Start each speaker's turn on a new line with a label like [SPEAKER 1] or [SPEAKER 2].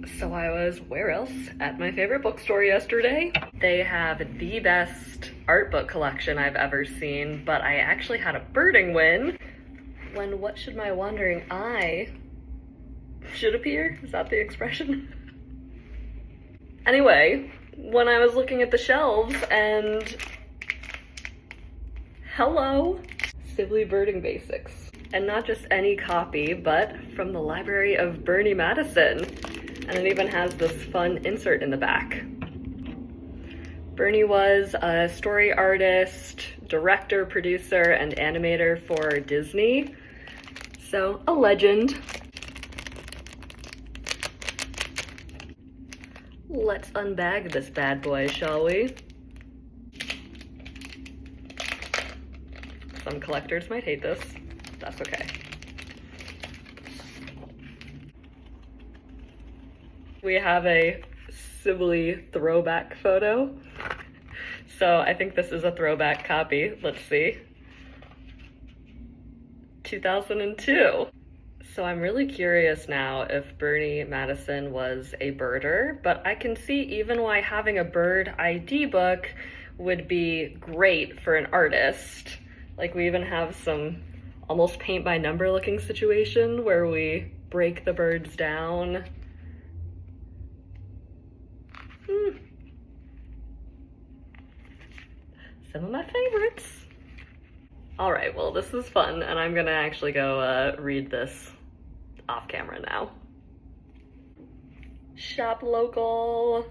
[SPEAKER 1] So I was where else? At my favorite bookstore yesterday. They have the best art book collection I've ever seen, but I actually had a birding win when what should my wandering eye should appear? Is that the expression? Anyway, when I was looking at the shelves and hello, Sibley Birding Basics. And not just any copy, but from the library of Bernie Madison. And it even has this fun insert in the back. Bernie was a story artist, director, producer, and animator for Disney. So, a legend. Let's unbag this bad boy, shall we? Some collectors might hate this. That's okay. We have a Sibley throwback photo. So I think this is a throwback copy. Let's see. 2002. So I'm really curious now if Bernie Madison was a birder, but I can see even why having a bird ID book would be great for an artist. Like we even have some almost paint by number looking situation where we break the birds down. Some of my favorites. All right, well, this is fun, and I'm gonna actually go read this off camera now. Shop local.